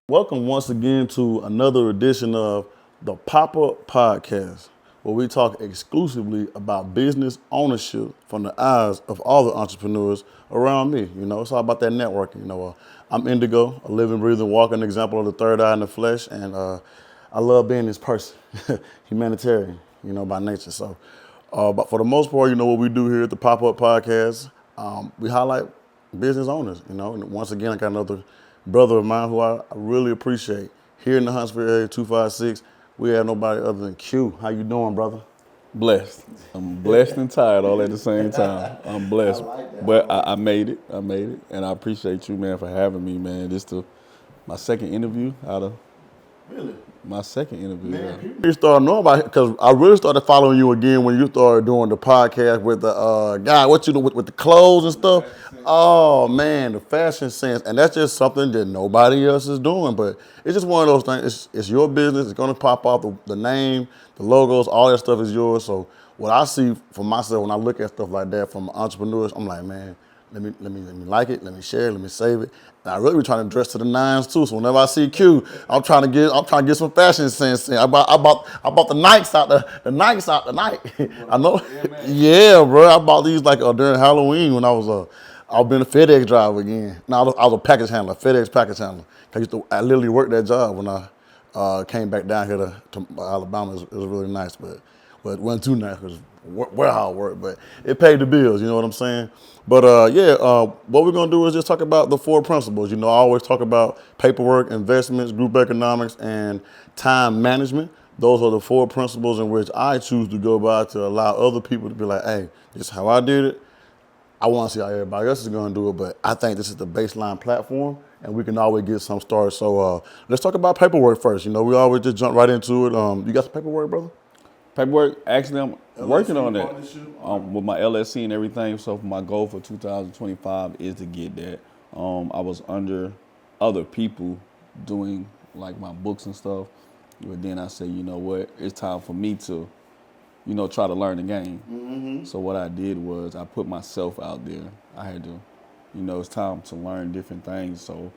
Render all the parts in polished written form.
Welcome once again to another edition of the PopUp Podcast, where we talk exclusively about business ownership from the eyes of all the entrepreneurs around me. It's all about that networking. I'm Indigo, a living, breathing, walking example of the third eye in the flesh, and I love being this person, humanitarian, by nature. But for the most part, what we do here at the PopUp Podcast, we highlight business owners. And once again, I got another brother of mine who I really appreciate. Here in the Huntsville area, 256, we have nobody other than Q. How you doing, brother? Blessed. I'm blessed and tired all at the same time. I'm blessed. But I made it. And I appreciate you, man, for having me, man. My second interview out of Really? my second interview. Man, people started knowing about it because I really started following you again when you started doing the podcast with the guy, what you do with the clothes and stuff. Oh man, the fashion sense, and that's just something that nobody else is doing. But it's just one of those things. It's your business. It's gonna pop off the name, the logos, all that stuff is yours. So what I see for myself when I look at stuff like that from entrepreneurs, I'm like, man, let me like it, let me share it, let me save it. And I really be trying to dress to the nines too. So whenever I see Q, I'm trying to get some fashion sense in. I bought the Nikes out the Nikes out tonight. I know. Yeah, bro. I bought these like during Halloween when I've been a FedEx driver again. No, I was a package handler, FedEx package handler. I literally worked that job when I came back down here to Alabama. It was really nice, but it wasn't too nice because warehouse work, but it paid the bills, you know what I'm saying? But what we're gonna do is just talk about the four principles. I always talk about paperwork, investments, group economics, and time management. Those are the four principles in which I choose to go by to allow other people to be like, hey, this is how I did it. I want to see how everybody else is going to do it, but I think this is the baseline platform, and we can always get some started. So let's talk about paperwork first. We always just jump right into it. You got some paperwork, brother? Paperwork, actually, I'm working on that partnership? with my LSC and everything. So my goal for 2025 is to get that. I was under other people doing like my books and stuff, but then I said, you know what, it's time for me to, try to learn the game. Mm-hmm. So what I did was I put myself out there. I had to, it's time to learn different things. So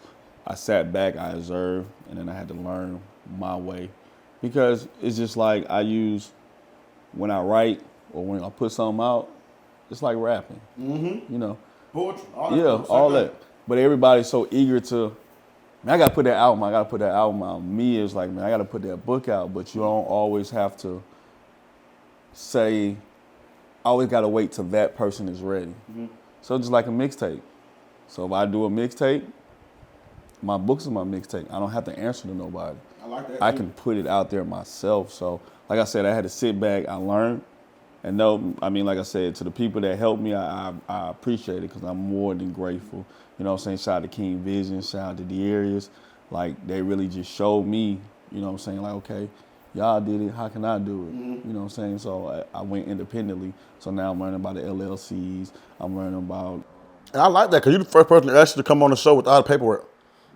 I sat back, I observed, and then I had to learn my way, because it's just like when I write or when I put something out, it's like rapping. Mm-hmm. Poetry. All that. But everybody's so eager to, man, I gotta put that album out. Me is like, man, I gotta put that book out. But you don't always have to say, I always gotta wait till that person is ready. Mm-hmm. So just like a mixtape. So if I do a mixtape, my books is my mixtape. I don't have to answer to nobody. I like that. I can put it out there myself. So like I said, I had to sit back, I learned. And like I said, to the people that helped me, I appreciate it, because I'm more than grateful. You know what I'm saying? Shout out to King Vision, shout out to the areas. Like, they really just showed me, like, okay, y'all did it, how can I do it? Mm-hmm. You know what I'm saying? So I went independently. So now I'm learning about the LLCs. I'm learning about... And I like that, because you're the first person to actually come on the show without paperwork.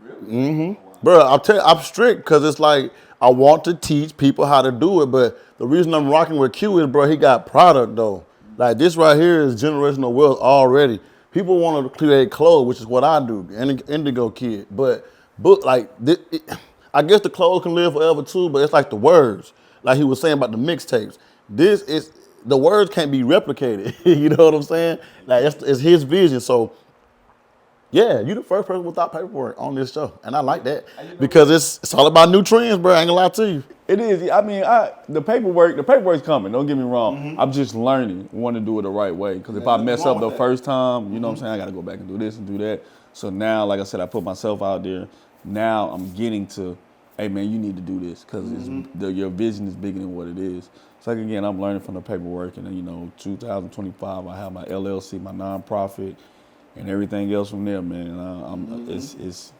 Really? Mm-hmm. Wow. Bro, I'll tell you, I'm strict, because it's like, I want to teach people how to do it, but the reason I'm rocking with Q is, bro, he got product, though. Like, this right here is generational wealth already. People want to create clothes, which is what I do, Indigo kid. But I guess the clothes can live forever, too, but it's like the words. Like he was saying about the mixtapes. The words can't be replicated. You know what I'm saying? Like, it's his vision. So, yeah, you the first person without paperwork on this show, and I like that, because it's all about new trends, bro. I ain't gonna lie to you. It is. I mean, the paperwork's coming. Don't get me wrong. Mm-hmm. I'm just learning, want to do it the right way. Because if I mess up the first time, you know what I'm saying, I got to go back and do this and do that. So now, like I said, I put myself out there. Now I'm getting to, hey man, you need to do this, because your vision is bigger than what it is. So like, again, I'm learning from the paperwork, and then 2025, I have my LLC, my nonprofit, and everything else from there, man. It's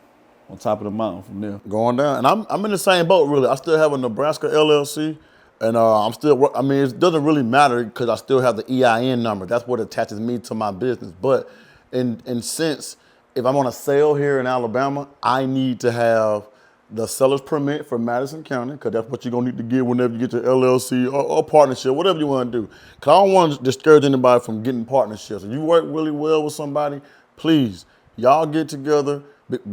on top of the mountain from there. Going down, and I'm in the same boat, really. I still have a Nebraska LLC, and it doesn't really matter, because I still have the EIN number. That's what attaches me to my business. But in sense, if I'm on a sale here in Alabama, I need to have the seller's permit for Madison County, because that's what you're gonna need to get whenever you get your LLC or partnership, whatever you want to do. Because I don't want to discourage anybody from getting partnerships. If you work really well with somebody, please, y'all get together,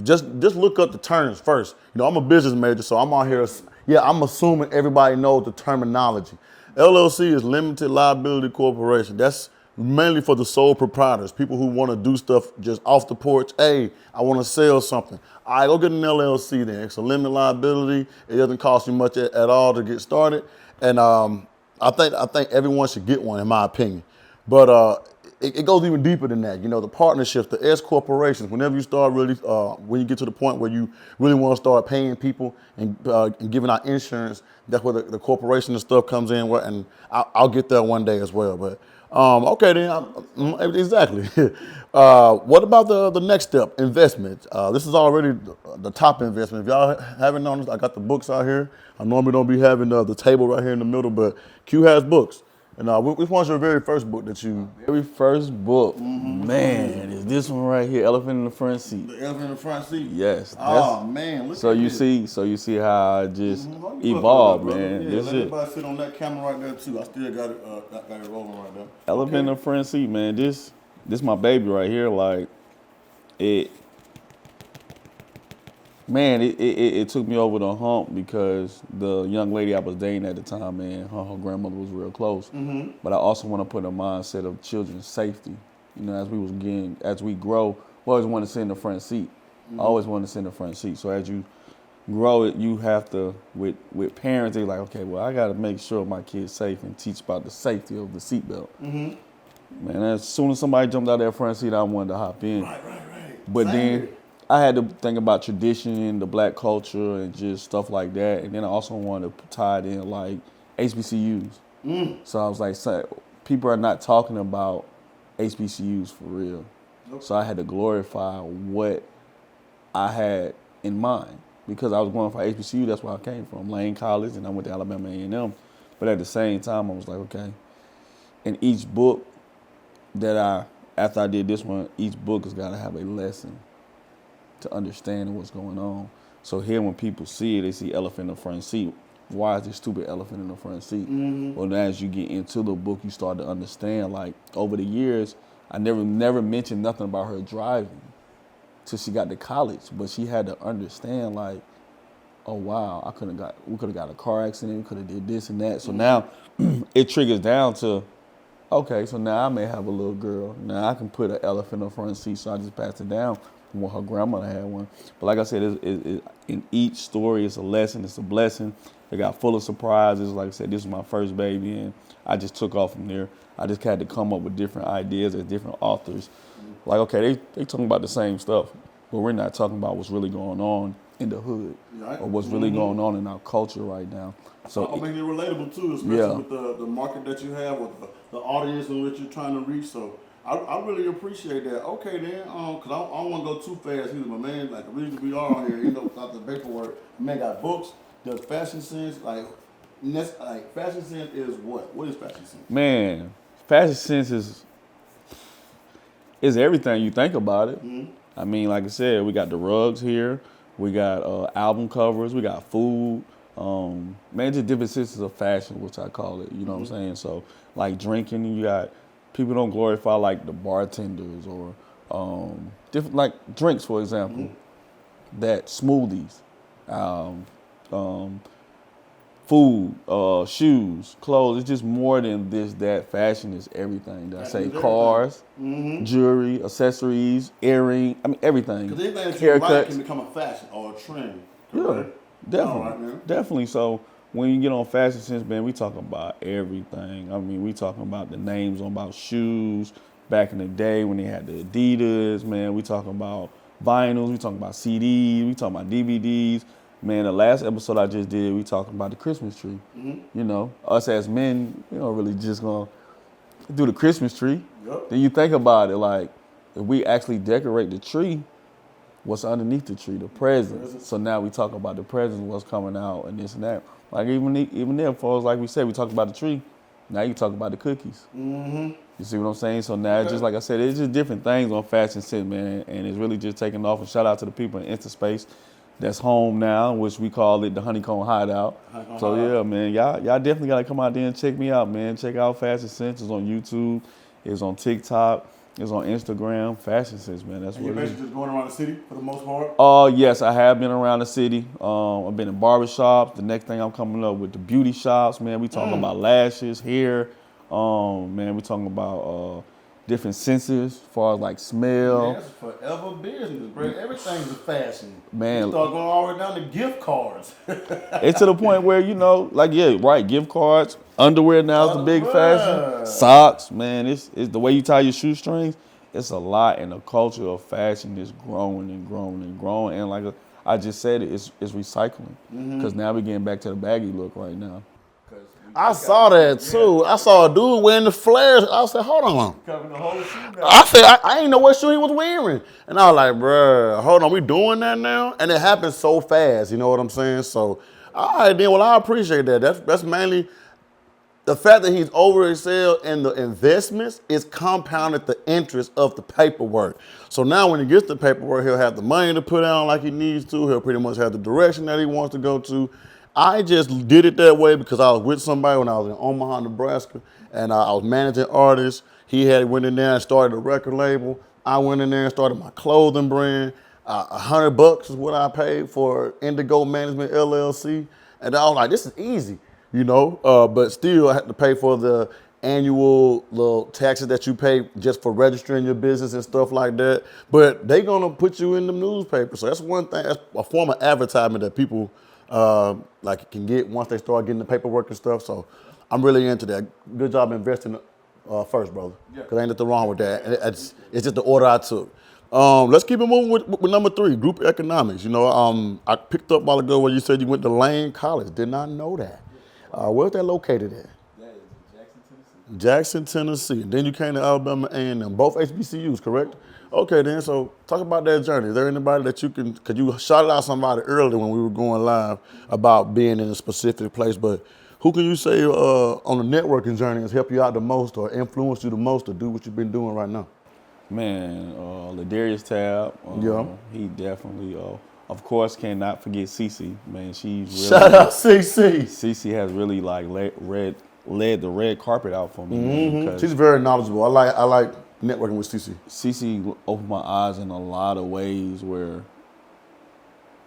Just look up the terms first. I'm a business major, so I'm out here. Yeah, I'm assuming everybody knows the terminology. LLC is limited liability corporation. That's mainly for the sole proprietors, people who want to do stuff just off the porch. Hey, I want to sell something. All right, go get an LLC then. It's a limited liability. It doesn't cost you much at all to get started. And I think everyone should get one, in my opinion. But it goes even deeper than that. The partnerships, the S corporations. Whenever you start really, when you get to the point where you really want to start paying people and giving out insurance, that's where the corporation and stuff comes in. And I'll get there one day as well. But okay, then exactly. What about the next step? Investment. This is already the top investment. If y'all haven't noticed, I got the books out here. I normally don't be having the table right here in the middle, but Q has books. And which one's your very first book that you? Very first book, man, is this one right here, Elephant in the Front Seat. The Elephant in the Front Seat. Yes. Oh man, look so at you this. see how I just evolved, man. Yeah, this let it. everybody sit on that camera right there too. I still got it rolling right there. Elephant in the Front Seat, man. This my baby right here. Like it. Man, it took me over the hump because the young lady I was dating at the time, man, her grandmother was real close. But I also want to put a mindset of children's safety. As we grow, we always want to sit in the front seat. I always want to sit in the front seat. So as you grow it, you have to, with parents, they're like, okay, well, I got to make sure my kid's safe and teach about the safety of the seatbelt. Man, as soon as somebody jumped out of that front seat, I wanted to hop in. Right. But Same then here. I had to think about tradition, the black culture, and just stuff like that. And then I also wanted to tie it in like HBCUs. So I was like, people are not talking about HBCUs for real. So I had to glorify what I had in mind because I was going for HBCU. That's where I came from, Lane College, and I went to Alabama A&M. But at the same time, I was like, okay. In each book after I did this one, each book has got to have a lesson to understand what's going on. So here when people see it, they see elephant in the front seat. Why is this stupid elephant in the front seat? Well, as you get into the book, you start to understand, like, over the years, I never mentioned nothing about her driving till she got to college. But she had to understand, like, oh, wow, we could have got a car accident, we could have did this and that. So now it triggers down to, okay, so now I may have a little girl. Now I can put an elephant in the front seat, so I just pass it down. Well, her grandmother had one. But like I said, in each story, it's a lesson, it's a blessing. They got full of surprises. Like I said, this was my first baby, and I just took off from there. I just had to come up with different ideas as different authors. Like, okay, they talking about the same stuff, but we're not talking about what's really going on in the hood or what's really going on in our culture right now. So I think it's relatable too, especially with the market that you have, with the audience in which you're trying to reach. So I really appreciate that. Okay then, because I don't want to go too fast either, but man, like the reason we are on here, without the paperwork, man got books, does fashion sense, fashion sense is what? What is fashion sense? Man, fashion sense is everything you think about it. I mean, like I said, we got the rugs here, we got album covers, we got food. Man, just different senses of fashion, which I call it. You know what I'm saying? So, like drinking, you got people don't glorify like the bartenders or different like drinks, for example, that smoothies, food, shoes, clothes. It's just more than this. That fashion is everything. That I say cars, jewelry, accessories, earring. I mean everything. Because anything that you like can become a fashion or a trend. Correct? Yeah, definitely, definitely. So when you get on fashion sense, man, we talking about everything. I mean, we talking about the names on about shoes back in the day when they had the Adidas. Man, we talking about vinyls. We talking about CDs. We talking about DVDs. Man, the last episode I just did, we talking about the Christmas tree. You know, us as men, you know, really just gonna do the Christmas tree. Then you think about it, like if we actually decorate the tree, what's underneath the tree? The presents. So now we talk about the presents, what's coming out, and this and that. Like even there, folks, like we said, we talked about the tree. Now you talk about the cookies. You see what I'm saying? So now it's just like I said, it's just different things on fashion sense, man, and it's really just taking off. And shout out to the people in InstaSpace that's home now, which we call it the Honeycomb Hideout. So yeah, man, y'all definitely gotta come out there and check me out, man. Check out Fashion Sense. It's on YouTube. It's on TikTok. It's on Instagram, Fashion Sense, man. That's And what you it is. mentioned just going around the city for the most part? Yes, I have been around the city. I've been in barbershops. The next thing I'm coming up with the beauty shops, man. We talking about lashes, hair. Man, we talking about different senses as far as like smell. Man, that's forever business, bro. Everything's a fashion. Man. You start going all the way down to gift cards. It's to the point where, gift cards, underwear now is the big fashion. Socks, man, it's the way you tie your shoestrings. It's a lot, and the culture of fashion is growing and growing and growing. And like I just said, it's recycling. Because now we're getting back to the baggy look right now. I saw that too. I saw a dude wearing the flares. I said, hold on. Covering the whole shoe now. I said, I didn't know what shoe he was wearing. And I was like, bruh, hold on, we doing that now? And it happened so fast, you know what I'm saying? So, all right, then, well, I appreciate that. That's mainly the fact that he's overexcelled in the investments is compounded the interest of the paperwork. So now when he gets the paperwork, he'll have the money to put out like he needs to. He'll pretty much have the direction that he wants to go to. I just did it that way because I was with somebody when I was in Omaha, Nebraska, and I was managing artists. He went in there and started a record label. I went in there and started my clothing brand. $100 is what I paid for Indigo Management LLC. And I was like, this is easy, but still I had to pay for the annual little taxes that you pay just for registering your business and stuff like that. But they gonna put you in the newspaper. So that's one thing, that's a form of advertisement that people can get once they start getting the paperwork and stuff. So I'm really into that. Good job investing first, brother. Because ain't nothing wrong with that. It's just the order I took. Let's keep it moving with number 3, group economics. I picked up a while ago where you said you went to Lane College. Did not know that. Where's that located at? That is Jackson, Tennessee. Jackson, Tennessee. And then you came to Alabama A&M. Both HBCUs, correct? Okay, then, so talk about that journey. Is there anybody that could you shouted out somebody earlier when we were going live about being in a specific place, but who can you say on the networking journey has helped you out the most or influenced you the most to do what you've been doing right now? Man, Ladarius Tab. He definitely, of course, cannot forget Cece. Man, she's really. Shout out Cece. Cece has really led the red carpet out for me. Man, she's very knowledgeable. I like networking with Cece. Cece opened my eyes in a lot of ways where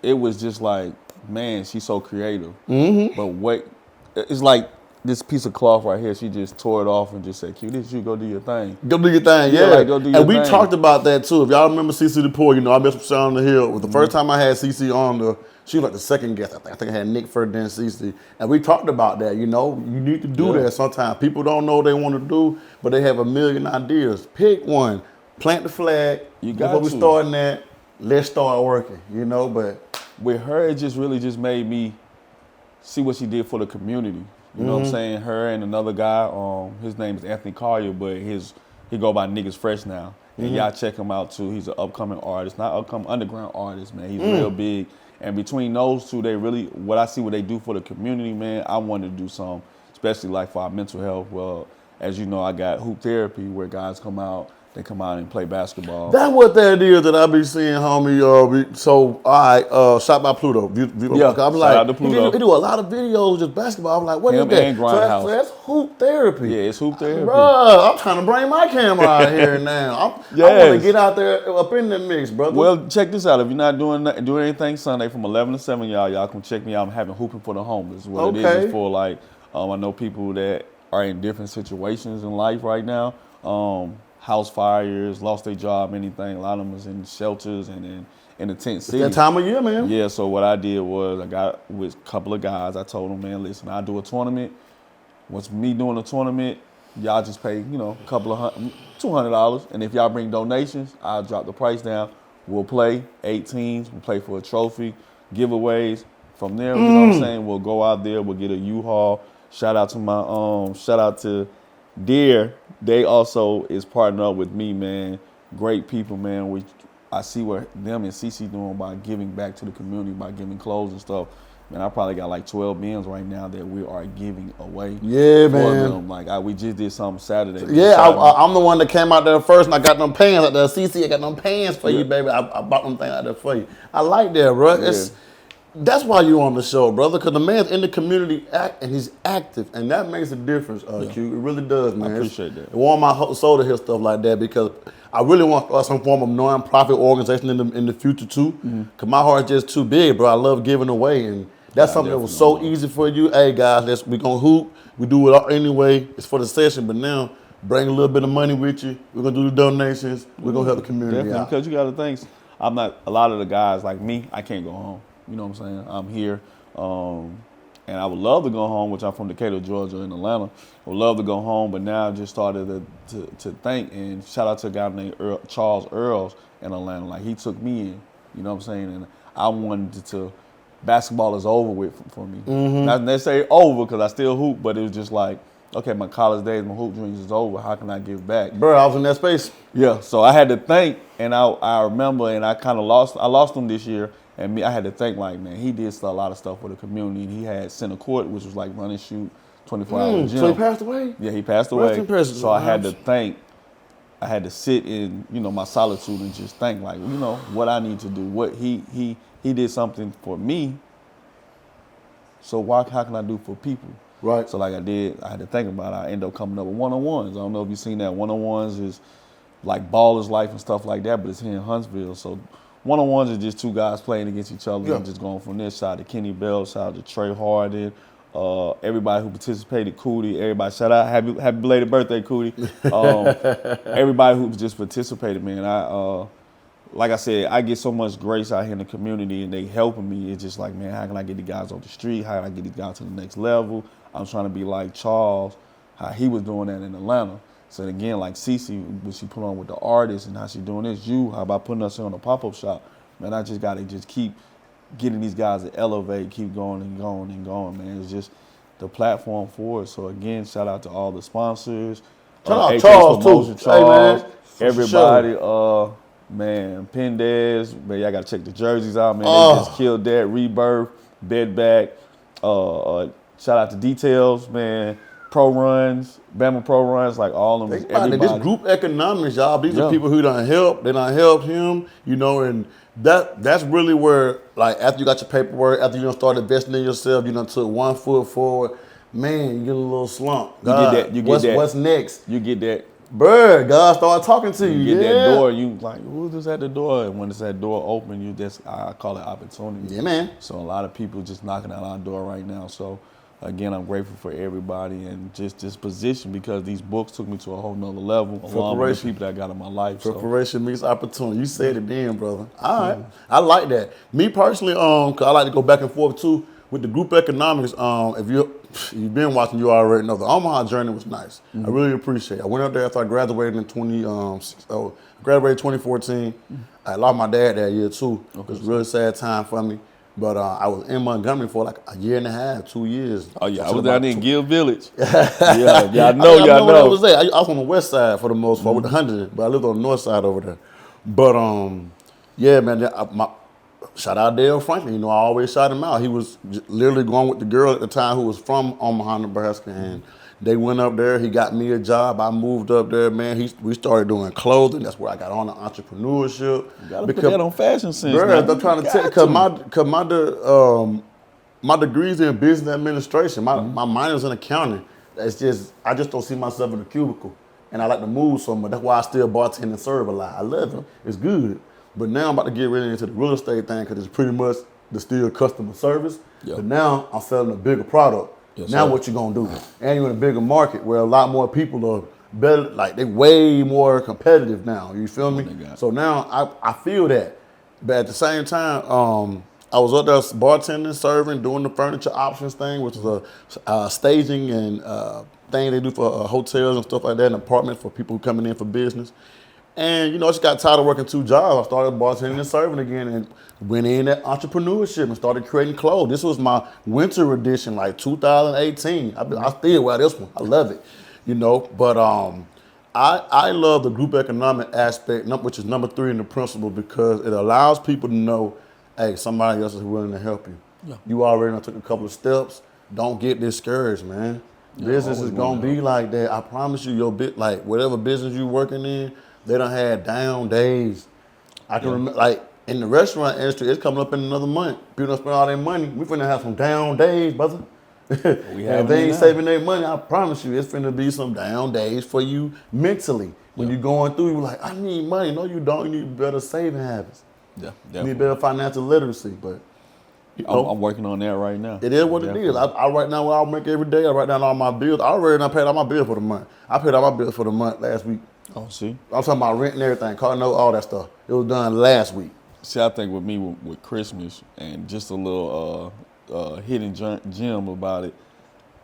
it was just like, man, she's so creative. But it's like this piece of cloth right here, she just tore it off and just said, Q, this you go do your thing. Go do your thing, yeah. Go do your and we thing. talked about that too. If y'all remember Cece the Poor, I messed with Sean on the Hill. It was the first time I had Cece on she was like the second guest. I think I had Nick first, then Cece. And we talked about that, you need to do that sometimes. People don't know what they want to do, but they have a million ideas. Pick one, plant the flag. Before we starting that, let's start working, but. With her, it just really just made me see what she did for the community. You know what I'm saying? Her and another guy, his name is Anthony Collier, but he go by Niggas Fresh now. And y'all check him out too. He's an upcoming artist, not upcoming underground artist, man. He's real big. And between those two, they really, what I see what they do for the community, man, I wanted to do something, especially like for our mental health. Well, as you know, I got hoop therapy where guys come out and play basketball. That's what that is that I be seeing, homie. So, all right, shot by Pluto. I'm like, shout out to Pluto. He do a lot of videos, just basketball. I'm like, what is that? And Grindhouse. So that's hoop therapy. Yeah, it's hoop therapy. Bruh, I'm trying to bring my camera out here now. I want to get out there up in the mix, brother. Well, check this out. If you're not doing anything Sunday from 11 to 7, y'all can check me out. I'm having Hooping for the Homeless. What it is for, like, I know people that are in different situations in life right now. House fires, lost their job, anything. A lot of them is in shelters and in the tent city. It's that time of year, man. Yeah, so what I did was I got with a couple of guys. I told them, man, listen, I do a tournament. Once me doing a tournament, y'all just pay, a couple of $200. And if y'all bring donations, I'll drop the price down. We'll play 8 teams. We'll play for a trophy, giveaways. From there, you know what I'm saying? We'll go out there. We'll get a U-Haul. Shout out to Deer. They also is partnered up with me, man. Great people, man. I see what them and CC doing by giving back to the community, by giving clothes and stuff. Man, I probably got like 12 bins right now that we are giving away. Yeah, for man. Them. Like we just did something Saturday. Yeah, I'm the one that came out there first, and I got them pants out there. CC, I got them pants for you, baby. I bought them things out there for you. I like that, bro. Yeah. That's why you're on the show, brother, because the man's in the community and he's active, and that makes a difference, Q. It really does, man. I appreciate that. It warmed my soul to hear stuff like that because I really want to start some form of non-profit organization in the future, too, because my heart's just too big, bro. I love giving away, and that's something that was so easy we you. Hey, guys, we going to hoop. We do it anyway. It's for the session, but now bring a little bit of money with you. We're going to do the donations. We're going to help the community out. Because you got to think, I'm not, a lot of the guys like me, I can't go home. You know what I'm saying? I'm here, and I would love to go home, which I'm from Decatur, Georgia, in Atlanta. I would love to go home, but now I just started to think, and shout out to a guy named Charles Earls in Atlanta. Like, he took me in, you know what I'm saying? And I wanted to, basketball is over with for me. Not necessarily over, because I still hoop, but it was just like, okay, my college days, my hoop dreams is over. How can I give back? Bro, I was in that space. Yeah, so I had to think, and I remember, and I kind of lost him this year. And I had to think, like, man, he did a lot of stuff for the community. He had center court, which was like run and shoot, 24-hour gym. So he passed away? Yeah, he passed away. So I had to think, I had to sit in, my solitude and just think, like, what I need to do. What he did something for me, so how can I do for people? Right. So like I had to think about it. I ended up coming up with one-on-ones. I don't know if you've seen that. One-on-ones is like Baller's Life and stuff like that, but it's here in Huntsville. So one-on-ones are just two guys playing against each other and just going from this side to Kenny Bell, shout out to Trey Harden, everybody who participated, Cootie, everybody, shout out, happy belated birthday, Cootie. Everybody who just participated, man. Like I said, I get so much grace out here in the community and they helping me. It's just like, man, how can I get the guys off the street? How can I get these guys to the next level? I'm trying to be like Charles, how he was doing that in Atlanta. So again, like Cece, what she put on with the artists and how she doing this, how about putting us on a pop-up shop? Man, I just got to just keep getting these guys to elevate, keep going and going and going, man. It's just the platform for it. So again, shout out to all the sponsors. Shout out Charles, too. Charles, hey, man. Everybody, man, Pendez, man, y'all got to check the jerseys out, man. They just killed that. Rebirth, Bedback. Shout out to Details, man. Pro Runs, Bama Pro Runs, like all of them. Everybody. This group economics, y'all. These are people who done help. They done helped him, and that's really where, like, after you got your paperwork, after you done started investing in yourself, you done took 1 foot forward. Man, you get a little slump. God, you get that. What's next? You get that. Bird, God started talking to you. You get that door. You like, who's this at the door? And when it's that door open, I call it opportunity. Yeah, man. So a lot of people just knocking at our door right now. So again, I'm grateful for everybody and just this position because these books took me to a whole nother level along with the people that I got in my life. Preparation meets opportunity. You said it then, brother. All right. I like that. Me personally, cause I like to go back and forth too with the group economics. If you've been watching, you already know the Omaha journey was nice. I really appreciate it. I went up there after I graduated in 2014. I lost my dad that year too. It was a really sad time for me. But I was in Montgomery for like a year and a half, 2 years. Oh, yeah. I was down there in Gill Village. Y'all know. I was there. I was on the west side for the most part with the 100, but I lived on the north side over there. But, yeah, man, shout out Dale Franklin. I always shout him out. He was literally going with the girl at the time who was from Omaha, Nebraska, and they went up there. He got me a job. I moved up there, man. We started doing clothing. That's where I got on the entrepreneurship. You got to put that on fashion sense. Bro, I'm trying to tell you, because my degree's in business administration. My minor's in accounting. It's just, I just don't see myself in a cubicle. And I like to move so much. That's why I still bartend and serve a lot. I love it. It's good. But now I'm about to get really into the real estate thing because it's pretty much the still customer service. Yep. But now I'm selling a bigger product. Yes, now what you gonna do? And you're in a bigger market where a lot more people are better, like they way more competitive now. You feel me? So now I feel that. But at the same time, I was up there bartending, serving, doing the furniture options thing, which is a staging and thing they do for hotels and stuff like that, and apartments for people coming in for business. And, I just got tired of working 2 jobs. I started bartending and serving again and went in at entrepreneurship and started creating clothes. This was my winter edition, like 2018. I still wear this one. I love it, But I love the group economic aspect, which is number 3 in the principle, because it allows people to know, hey, somebody else is willing to help you. Yeah. You already took a couple of steps. Don't get discouraged, man. Yeah, business is going to be like that. I promise you, your whatever business you're working in, they done had down days. I can remember, in the restaurant industry, it's coming up in another month. People don't spend all their money. We finna have some down days, brother. We And if have they ain't now. saving their money, I promise you, it's finna be some down days for you mentally. When you're going through, you're like, I need money. No, you don't. You need better saving habits. Yeah, You definitely. need better financial literacy. But you know, I'm working on that right now. it is what it is. I write down what I make every day. I write down all my bills. I already done paid all my bills for the month. I paid all my bills for the month last week. Oh, see? I'm talking about rent and everything, car note, all that stuff. It was done last week. See, I think with me, with Christmas, and just a little hidden gem about it,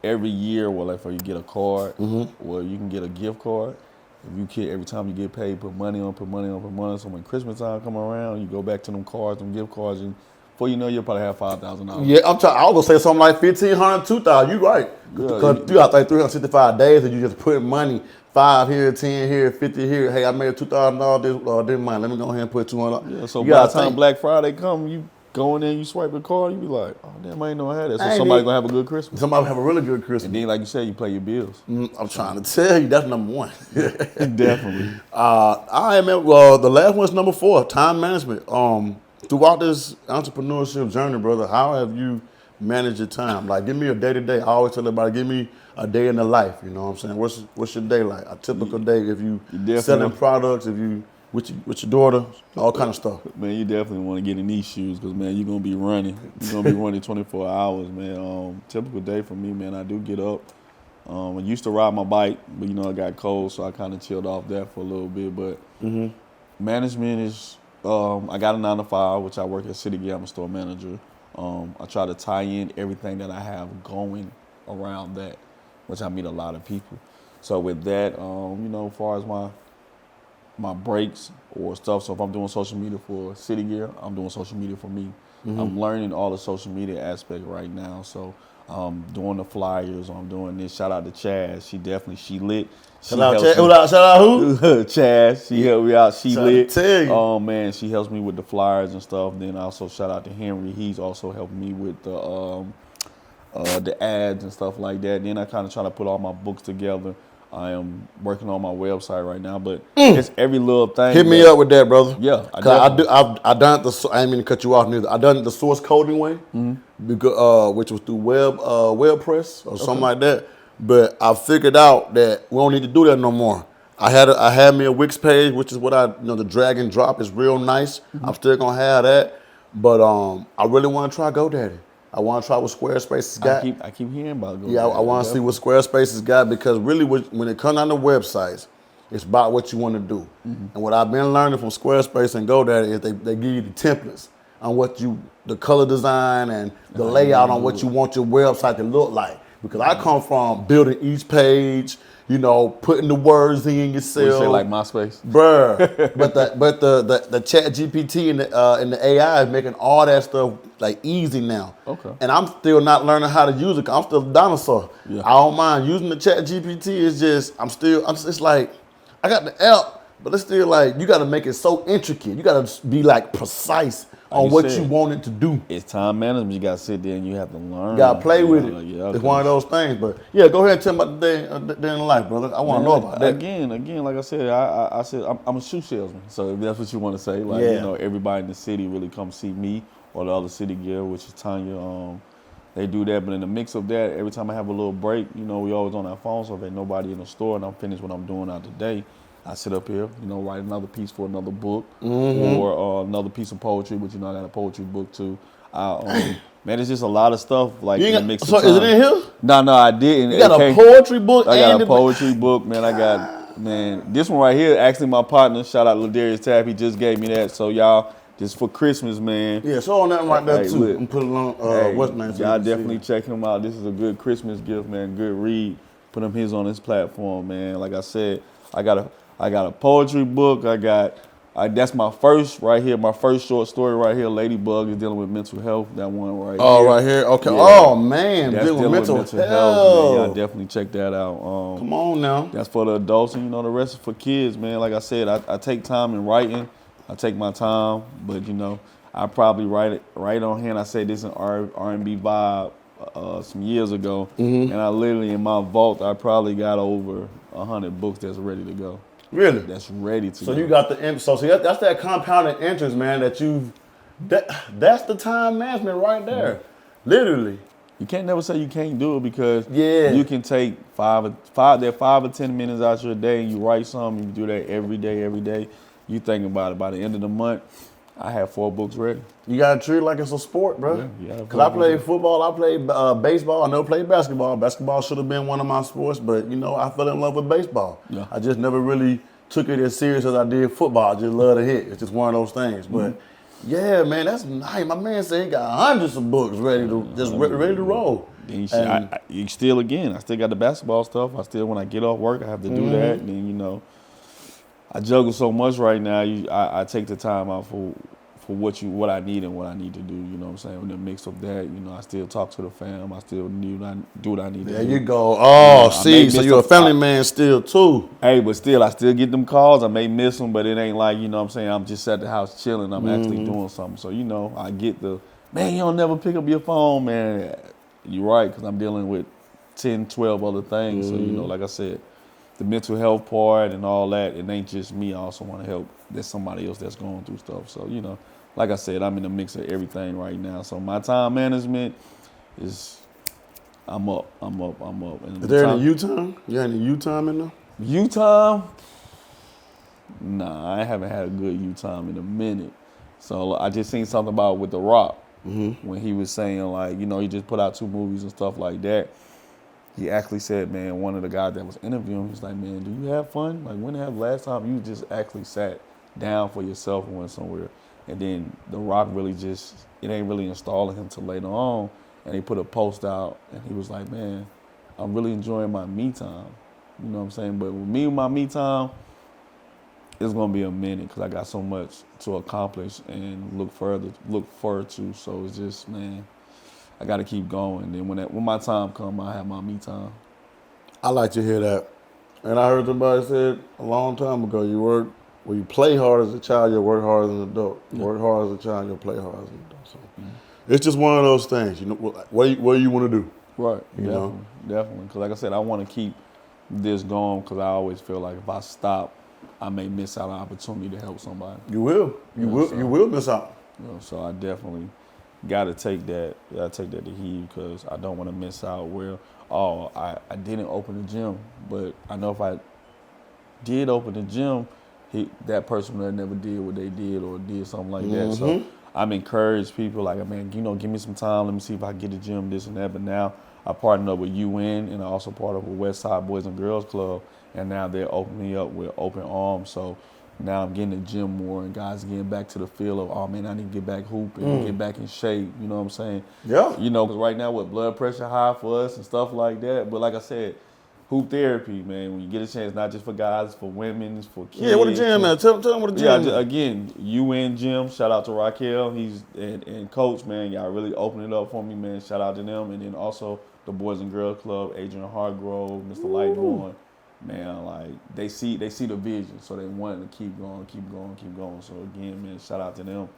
every year, well, like, you get a card, well, you can get a gift card. If you can, every time you get paid, put money on. So when Christmas time come around, you go back to them cards, them gift cards, and before you know, you'll probably have $5,000. Yeah, I was gonna say something like 1,500, 2,000. You right? Because you got like 365 days, and you just put money, 5 here, 10 here, 50 here. Hey, I made $2,000 this month. Let me go ahead and put 200. Yeah, so by the time Black Friday come, you go in there, you swipe the card, you be like, oh damn, I ain't know I had that. So somebody gonna have a good Christmas. Somebody have a really good Christmas. And then, like you said, you pay your bills. I'm trying to tell you, that's number one. Definitely. I remember the last one's number 4, time management. Throughout this entrepreneurship journey, brother, how have you managed your time? Like, give me a day to day. I always tell everybody, give me a day in the life. You know what I'm saying? What's your day like? A typical day if you selling products, if you with your daughter, all kind of stuff. Man, you definitely want to get in these shoes because, man, you're going to be running. You're going to be running 24 hours, man. Typical day for me, man, I do get up. I used to ride my bike, but, you know, it got cold, so I kind of chilled off that for a little bit. But management is, I got a 9 to 5, which I work at City Gear. I'm a store manager. I try to tie in everything that I have going around that, which I meet a lot of people. So with that, you know, as far as my breaks or stuff. So if I'm doing social media for City Gear, I'm doing social media for me. I'm learning all the social media aspect right now. So doing the flyers, I'm doing this. Shout out to Chaz. She lit. Shout out who? Chaz. She helped me out. She lit. Tell you. Oh man, she helps me with the flyers and stuff. Then also shout out to Henry. He's also helped me with the ads and stuff like that. Then I kind of try to put all my books together. I am working on my website right now, but it's every little thing. Hit me up with that, brother. Yeah, I done it I didn't mean to cut you off neither. I done it the source coding way, because, which was through WordPress or something like that. But I figured out that we don't need to do that no more. I had me a Wix page, which is what the drag and drop is real nice. I'm still gonna have that, but I really want to try GoDaddy. I want to try what Squarespace has got. I keep hearing about GoDaddy. Yeah, I want to see what Squarespace has got, because really when it comes down to websites, it's about what you want to do. And what I've been learning from Squarespace and GoDaddy is they give you the templates on the color design and the layout on what you want your website to look like. Because I come from building each page, putting the words in yourself. What you say, like MySpace? Bruh. but the Chat GPT and the AI is making all that stuff like easy now. Okay. And I'm still not learning how to use it. I'm still a dinosaur. Yeah. I don't mind using the Chat GPT. It's just it's like I got the app, but it's still like you got to make it so intricate. You got to be like precise on what you want it to do. It's time management. You got to sit there and you have to learn. You got to play with it. Yeah, it's one of those things. But yeah, go ahead and tell me about the day in life, brother. I want to know about that. Again, like I said, I said I'm a shoe salesman. So if that's what you want to say, like everybody in the city really come see me or the other City Gear, which is Tanya. They do that, but in the mix of that, every time I have a little break, we always on our phone. So if there's nobody in the store and I'm finished what I'm doing out today, I sit up here, write another piece for another book or another piece of poetry, which I got a poetry book too. Man, it's just a lot of stuff like in the mix of time. Is it in here? No, I didn't. You got a poetry book? I got a poetry book, man. This one right here, actually my partner, shout out Ladarius Tapp, he just gave me that. So y'all, just for Christmas, man. Yeah, show on that right there too. And put it on what's name. Y'all definitely check him out. This is a good Christmas gift, man. Good read. Put him his on his platform, man. Like I said, I got a poetry book. That's my first right here. My first short story right here. Ladybug is dealing with mental health. That one right here. Oh, right here. Okay. Yeah. Oh man, that's dealing with mental health. Man. Y'all definitely check that out. Come on now. That's for the adults, and the rest is for kids, man. Like I said, I take time in writing. I take my time, but I probably write on hand. I said this in R&B vibe some years ago, and I literally in my vault I probably got over 100 books that's ready to go. Really? that's ready to So go. you got the so see that's that compounded interest, man. That's the time management right there, literally. You can't never say you can't do it because Yeah. you can take 5 or 10 minutes out your day and you write something. You do that every day. You think about it. By the end of the month, I have 4 books ready. You gotta treat it like it's a sport, bro. Yeah, you gotta Cause I play played football, I played baseball, I never played basketball. Basketball should have been one of my sports, but I fell in love with baseball. Yeah. I just never really took it as serious as I did football. I just love to hit. It's just one of those things. But yeah, man, that's nice. My man said he got hundreds of books ready to roll. Then you still I still got the basketball stuff. I still, when I get off work, I have to do that. And then, I juggle so much right now. I take the time out for what I need and what I need to do. You know what I'm saying? In the mix of that, I still talk to the fam. I still do what I need to do. There you go. Oh, see, so you're a family man still too. Hey, but still, I still get them calls. I may miss them, but it ain't like, what I'm saying, I'm just at the house chilling. I'm actually doing something. So, I get man, you don't never pick up your phone, man. You're right, because I'm dealing with 10, 12 other things. So, like I said, the mental health part and all that, it ain't just me. I also want to help. There's somebody else that's going through stuff. So, like I said, I'm in the mix of everything right now. So my time management is, I'm up. And Is there any U time? You got any U time in there? U time? Nah, I haven't had a good U time in a minute. So I just seen something about with The Rock when he was saying, like, he just put out 2 movies and stuff like that. He actually said, man, one of the guys that was interviewing, he's like, man, do you have fun? Like, when the last time you just actually sat down for yourself and went somewhere? And then The Rock really it ain't really installing him till later on. And he put a post out and he was like, man, I'm really enjoying my me time. You know what I'm saying? But with me and my me time, it's gonna be a minute because I got so much to accomplish and look forward to. So it's just, man, I gotta keep going. And then when my time come, I have my me time. I like to hear that. And I heard somebody said a long time ago, when you play hard as a child, you'll work hard as an adult. You work hard as a child, you'll play hard as an adult. So it's just one of those things. What do you want to do? Right. Definitely. Because like I said, I want to keep this going because I always feel like if I stop, I may miss out on an opportunity to help somebody. You will. You will miss out. So I definitely got to take that. To heed because I don't want to miss out where, I didn't open the gym, but I know if I did open the gym, that person would have never did what they did or did something like that. So I'm encouraged people like, man, give me some time. Let me see if I can get a gym, this and that. But now I partnered up with UN and I also part of a West Side Boys and Girls Club. And now they're opening me up with open arms. So now I'm getting the gym more and guys getting back to the feel of, oh man, I need to get back hooping, get back in shape. You know what I'm saying? Yeah. Because right now with blood pressure high for us and stuff like that. But like I said, hoop therapy, man, when you get a chance, not just for guys, it's for women, it's for kids. Yeah, what the gym, man? Tell them what the gym is. Again, UN Gym, shout out to Raquel, and Coach, man, y'all really opened it up for me, man. Shout out to them. And then also the Boys and Girls Club, Adrian Hargrove, Mr. Lightborn. Man, like they see the vision, so they want to keep going. So again, man, shout out to them.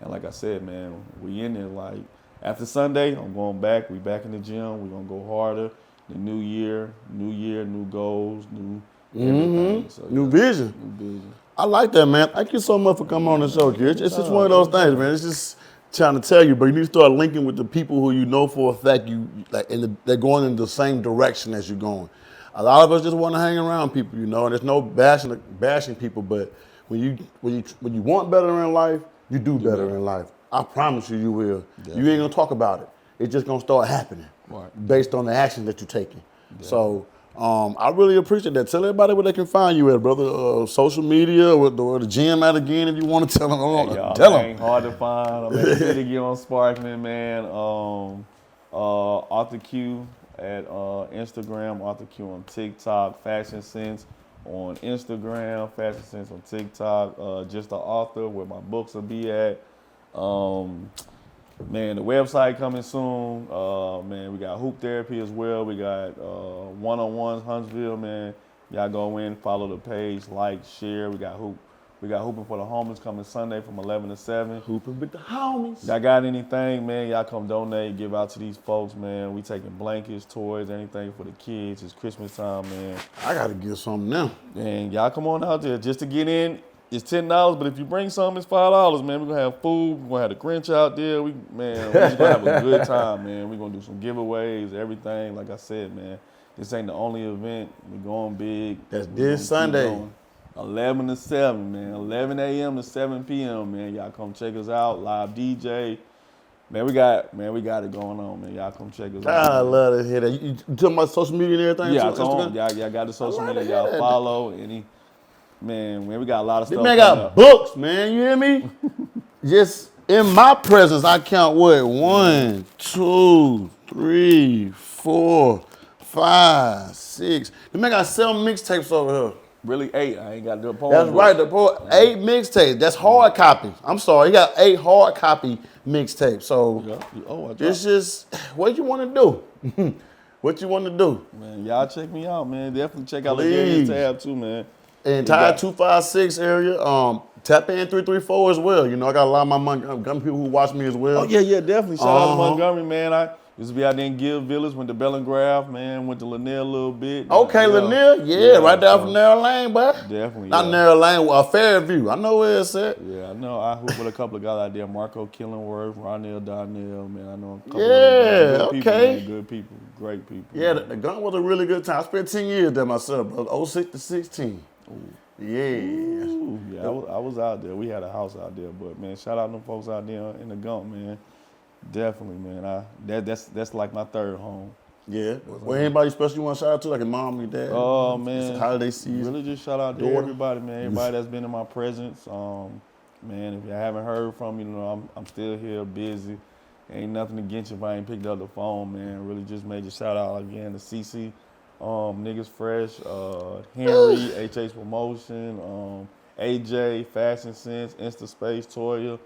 And like I said, man, we in there. Like after Sunday, I'm going back. We back in the gym. We're gonna go harder. The new year, new goals, new everything. So, New vision. I like that, man. Thank you so much for coming on the show, kid. It's just one of those things, man. It's just trying to tell you, but you need to start linking with the people who you know for a fact they're going in the same direction as you're going. A lot of us just want to hang around people, and there's no bashing people, but when you want better in life, you do better in life. I promise you will. Yeah. You ain't gonna talk about it. It's just gonna start happening based on the action that you're taking. Yeah. So I really appreciate that. Tell everybody where they can find you at, brother. Social media or the gym at again if you want to tell them. Tell them. Ain't hard to find. I'm at Indigo on Sparkman, man. Arthur Q at Instagram, Arthur Q on TikTok, Fashion Sense on Instagram, Fashion Sense on TikTok, just the author where my books will be at. Man, the website coming soon. Man, we got hoop therapy as well. We got one-on-ones, Huntsville, man. Y'all go in, follow the page, like, share. We got We got Hooping for the Homeless coming Sunday from 11 to 7. Hooping with the homies. Y'all got anything, man, y'all come donate, give out to these folks, man. We taking blankets, toys, anything for the kids. It's Christmas time, man. I got to get something now. And y'all come on out there just to get in. It's $10, but if you bring something, it's $5, man. We're going to have food. We're going to have the Grinch out there. We're just going to have a good time, man. We're going to do some giveaways, everything. Like I said, man, this ain't the only event. We're going big. That's this Sunday. 11 to 7, man. 11 a.m. to 7 p.m., man. Y'all come check us out. Live DJ. Man, we got it going on, man. Y'all come check us out. I love to hear that. You talking about social media and everything? Yeah, y'all got the social media. Y'all follow. Man, we got a lot of stuff. This man got books, man. You hear me? Just in my presence, I count what? 1, 2, 3, 4, 5, 6. The man got 7 mixtapes over here. Really 8. I ain't got to do a poem. That's right. The 8 mixtapes. That's hard copy. I'm sorry. He got 8 hard copy mixtapes. So it's just what you want to do. What you want to do. Man, y'all check me out, man. Definitely check out the Lataria's tab too, man. Entire 256 area. Tap in 334 as well. You know, I got a lot of my Montgomery people who watch me as well. Oh, yeah, definitely. Shout out to Montgomery, man. I used to be out there in Gill Village, went to Bellingraph, man. Went to Lanier a little bit. Okay, Lanier? Yeah, right there from Narrow Lane, boy. Definitely. Not Narrow Lane, Fairview. I know where it's at. Yeah, I know. I hoop with a couple of guys out there. Marco Killingworth, Ronell Darnell, man. I know a couple of good people, man. Good people, great people. Yeah, the gun was a really good time. I spent 10 years there myself, bro. 06 to 16. Ooh. Yeah. Ooh, yeah, I was out there. We had a house out there, but man, shout out to them folks out there in the Gump, man. Definitely, man. That's like my third home. Yeah. Well, anybody special you want to shout out to, like your mom, your dad? Oh man, it's holiday season. Really, just shout out to everybody, man. Everybody that's been in my presence. Man, if you haven't heard from me, you know I'm still here, busy. Ain't nothing against you if I ain't picked up the phone, man. Really, just made you shout out again to CC. Niggas Fresh, Henry, HH Promotion, AJ, Fashion Sense, Insta Space, Toya.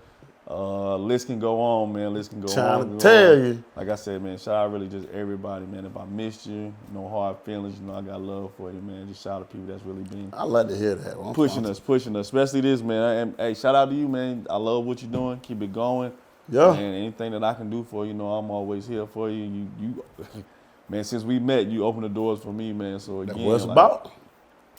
List can go on, man. List can go on. Trying to tell you. Like I said, man, shout out really just everybody, man. If I missed you, no hard feelings, you know I got love for you, man. Just shout out to people that's really been I like to hear that. pushing us, especially this, man. Hey, shout out to you, man. I love what you're doing. Keep it going. Yeah. And anything that I can do for you, know I'm always here for you. You man, since we met, you opened the doors for me, man. So again, that's what it's about.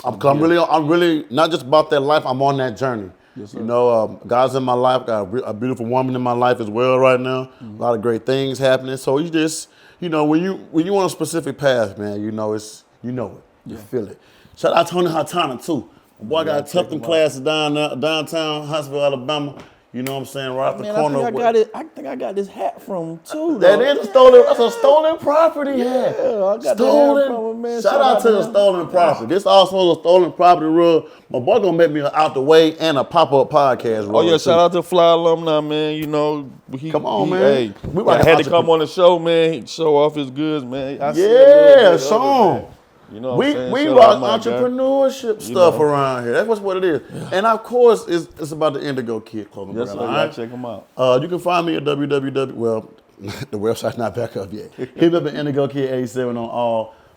I'm really not just about that life. I'm on that journey. Yes, sir. You know, God's in my life. Got a beautiful woman in my life as well right now. Mm-hmm. A lot of great things happening. So you just, you know, when you on a specific path, man, you know it. You feel it. Shout out to Tony Hatana too. My boy got Tufton classes downtown Huntsville, Alabama. You know what I'm saying? Right off the corner. I think I got this hat from him too. That is a stolen property hat. Yeah, I got stolen from him, man. Shout out to the stolen property. This also a stolen property rule. My boy gonna make me an out the way and a pop-up podcast rule. Oh yeah, shout out to Fly Alumni, man. You know, come on, man. Hey, I had to come on the show, man. Show off his goods, man. Show him. You know what I'm saying? We rock entrepreneurship stuff around here. That's what it is. Yeah. And of course, it's about the Indigo Kid clothing brand. Yes, sir. Right? Check them out. You can find me at www. Well, the website's not back up yet. Hit me up at Indigo Kid 87 on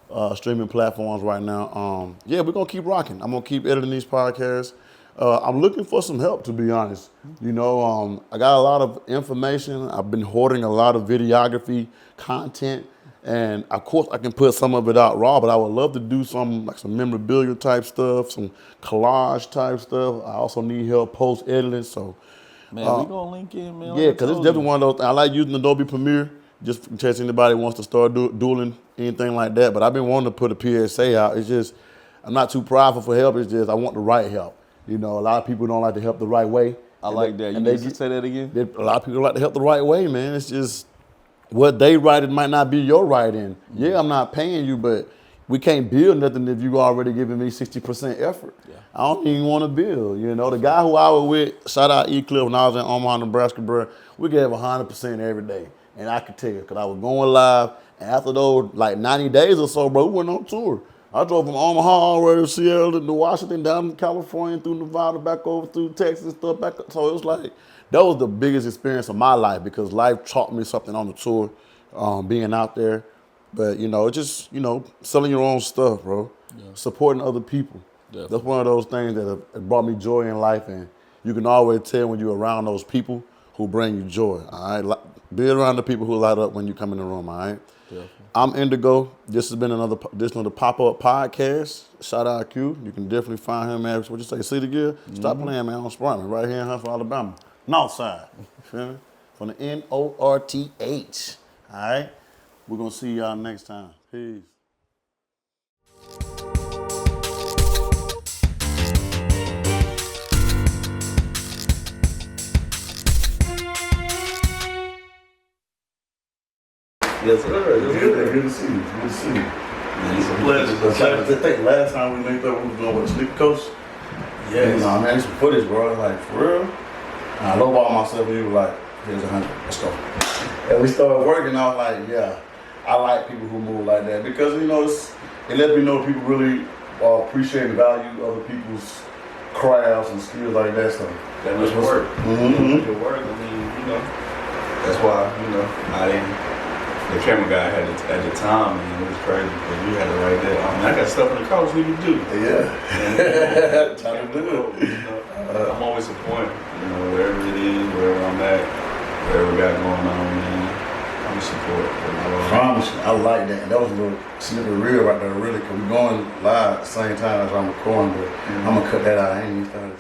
all streaming platforms right now. We're gonna keep rocking. I'm gonna keep editing these podcasts. I'm looking for some help, to be honest. You know, I got a lot of information. I've been hoarding a lot of videography content. And of course, I can put some of it out raw, but I would love to do some memorabilia type stuff, some collage type stuff. I also need help post editing. So, man, we gonna link in, man. Yeah, because it's definitely one of those things. I like using Adobe Premiere just in case anybody wants to start doing anything like that. But I've been wanting to put a PSA out. It's just I'm not too prideful for help. It's just I want the right help. You know, a lot of people don't like to help the right way. I like that. You need to say that again. A lot of people like to help the right way, man. It's just what they write, it might not be your writing. Yeah, I'm not paying you, but we can't build nothing if you already giving me 60% effort. Yeah. I don't even want to build. You know, the guy who I was with, shout out E-Cliff, when I was in Omaha, Nebraska, bro, we gave 100% every day. And I could tell you, because I was going live, and after those, 90 days or so, bro, we went on tour. I drove from Omaha all the way to Seattle to Washington, down to California, through Nevada, back over through Texas and stuff. Back. So it was that was the biggest experience of my life because life taught me something on the tour, being out there. But, just, selling your own stuff, bro. Yeah. Supporting other people. That's one of those things that have brought me joy in life, and you can always tell when you're around those people who bring you joy. All right, be around the people who light up when you come in the room. All right. Definitely. I'm Indigo. This has been another edition of the PopUp podcast. Shout out Q. You can definitely find him at what you say, Cedar Gear. Stop playing, man. On Spartan, right here in Huntsville, Alabama, Northside. You feel me? From the North. All right. We're gonna see y'all next time. Peace. Yes, sir. Good to see you. Good to see you. It's a pleasure. I think last time we linked up, we was going with the sneaker coach. Yes. You know, man, some footage, bro. Like, for real. And I lowballed myself, and you were like, here's 100. Let's go. And we started working. I was like, yeah, I like people who move like that because, you know, it lets me know people really appreciate and value other people's crafts and skills like that. So That much work. Mm-hmm. Good work. I mean, you know, that's why, you know, the camera guy had it at the time, and it was crazy because you had it right there. I mean, I got stuff in the car, what we can do. Yeah. Time to do it. You know, I'm always supporting, you know, wherever it is, wherever I'm at, whatever we got going on, man. I'm a support. I promise you, I like that. And that was a little snippet real right there, really, because we're going live at the same time as I'm recording, but I'm going to cut that out. I ain't even started.